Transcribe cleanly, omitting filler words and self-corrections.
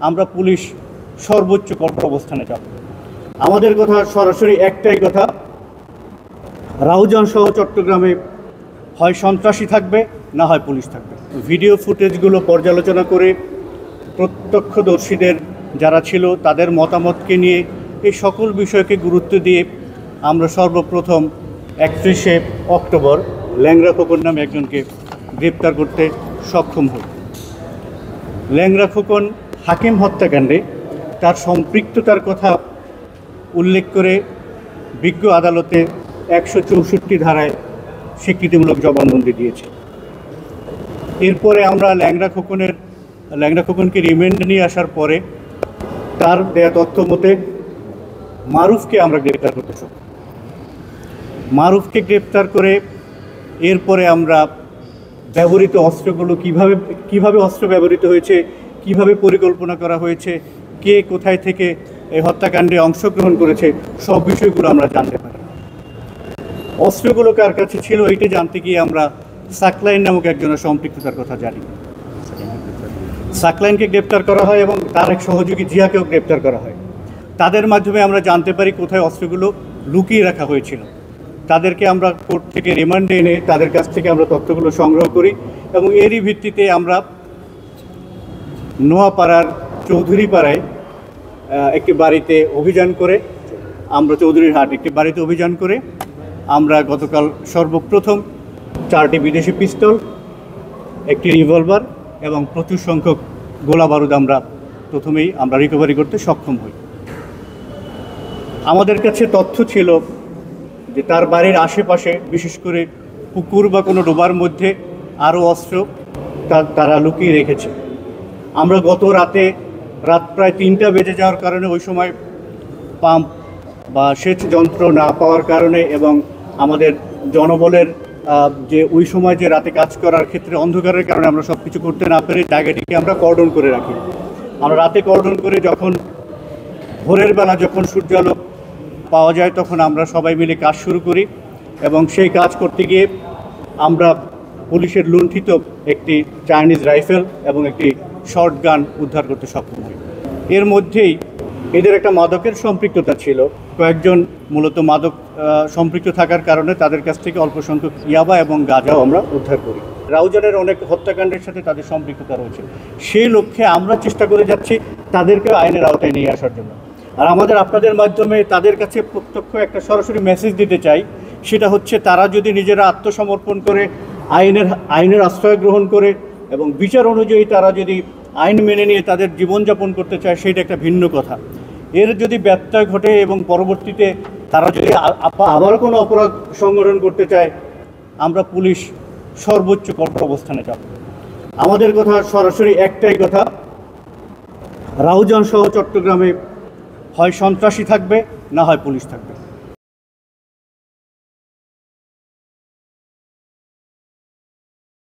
আমরা পুলিশ সর্বোচ্চ কঠোর অবস্থানে যাব। আমাদের কথা সরাসরি একটাই কথা, রাউজান সহ চট্টগ্রামে হয় সন্ত্রাসী থাকবে, না হয় পুলিশ থাকবে। ভিডিও ফুটেজগুলো পর্যালোচনা করে প্রত্যক্ষদর্শীদের যারা ছিল তাদের মতামতকে নিয়ে এই সকল বিষয়কে গুরুত্ব দিয়ে আমরা সর্বপ্রথম 31শে অক্টোবর ল্যাংড়া খোকন নামে একজনকে গ্রেপ্তার করতে সক্ষম হই। ল্যাংড়া খোকন হাকিম হত্যাকাণ্ডে তার সম্পৃক্ততার কথা উল্লেখ করে বিজ্ঞ আদালতে 164 ধারায় স্বীকৃতিমূলক জবানবন্দি দিয়েছে। এরপরে আমরা ল্যাংড়া খোকনকে রিমান্ড নিয়ে আসার পরে তার দেয়া তথ্য মতে মারুফকে আমরা গ্রেপ্তার করতে সক্ষম। মারুফকে গ্রেপ্তার করে এরপরে আমরা ব্যবহৃত অস্ত্রগুলো কিভাবে অস্ত্র ব্যবহৃত হয়েছে, কিভাবে পরিকল্পনা করা হয়েছে, কে কোথায় থেকে এই হত্যাকাণ্ডে অংশগ্রহণ করেছে, সব বিষয়গুলো আমরা জানতে পারি। অস্ত্রগুলো কার কাছে ছিল এইটা জানতে গিয়ে আমরা সাকলাইন নামক একজনের সম্পৃক্ততার কথা জানি। সাকলাইনকে গ্রেপ্তার করা হয় এবং তার এক সহযোগী জিয়াকেও গ্রেপ্তার করা হয়। তাদের মাধ্যমে আমরা জানতে পারি কোথায় অস্ত্রগুলো লুকিয়ে রাখা হয়েছিল। তাদেরকে আমরা কোর্ট থেকে রিমান্ডে এনে তাদের কাছ থেকে আমরা তথ্যগুলো সংগ্রহ করি এবং এরই ভিত্তিতে আমরা নোয়াপাড়ার চৌধুরীপাড়ায় একটি বাড়িতে অভিযান করে চৌধুরীরহাট একটি বাড়িতে অভিযান করে আমরা গতকাল সর্বপ্রথম 4টি বিদেশি পিস্তল, একটি রিভলভার এবং প্রচুর সংখ্যক গোলা বারুদ প্রথমেই আমরা রিকভারি করতে সক্ষম হই। আমাদের কাছে তথ্য ছিল যে তার বাড়ির আশেপাশে বিশেষ করে পুকুর বা কোনো ডোবার মধ্যে আরও অস্ত্র তারা লুকিয়ে রেখেছে। আমরা গত রাত প্রায় 3টা বেজে যাওয়ার কারণে ওই সময় পাম্প বা সেচ যন্ত্র না পাওয়ার কারণে এবং আমাদের জনবলের যে ওই সময় যে রাতে কাজ করার ক্ষেত্রে অন্ধকারের কারণে আমরা সব কিছু করতে না পেরে জায়গাটিকে আমরা কর্ডন করে রাখি। আমরা রাতে কর্ডন করে যখন ভোরের বেলা যখন সূর্যালোক পাওয়া যায় তখন আমরা সবাই মিলে কাজ শুরু করি এবং সেই কাজ করতে গিয়ে আমরা পুলিশের লুণ্ঠিত একটি চাইনিজ রাইফেল এবং একটি শর্ট গান উদ্ধার করতে সক্ষম হই। এর মধ্যেই এদের একটা মাদকের সম্পৃক্ততা ছিল। কয়েকজন মূলত মাদক সম্পৃক্ত থাকার কারণে তাদের কাছ থেকে অল্প সংখ্যক ইয়াবা এবং গাঁজাও আমরা উদ্ধার করি। রাউজানের অনেক হত্যাকাণ্ডের সাথে তাদের সম্পৃক্ততা রয়েছে। সেই লক্ষ্যে আমরা চেষ্টা করে যাচ্ছি তাদেরকে আইনের আওতায় নিয়ে আসার জন্য। আর আপনাদের মাধ্যমে তাদের কাছে প্রত্যক্ষ একটা সরাসরি মেসেজ দিতে চাই, সেটা হচ্ছে তারা যদি নিজেরা আত্মসমর্পণ করে আইনের আশ্রয় গ্রহণ করে এবং বিচার অনুযায়ী তারা যদি আইন মেনে নিয়ে তাদের জীবনযাপন করতে চায় সেটা একটা ভিন্ন কথা। এর যদি ব্যত্যয় ঘটে এবং পরবর্তীতে তারা যদি আবার কোনো অপরাধ সংগঠন করতে চায়, আমরা পুলিশ সর্বোচ্চ কঠোর অবস্থানে যাব। আমাদের কথা সরাসরি একটাই কথা, রাউজান সহ চট্টগ্রামে হয় সন্ত্রাসী থাকবে, না হয় পুলিশ থাকবে।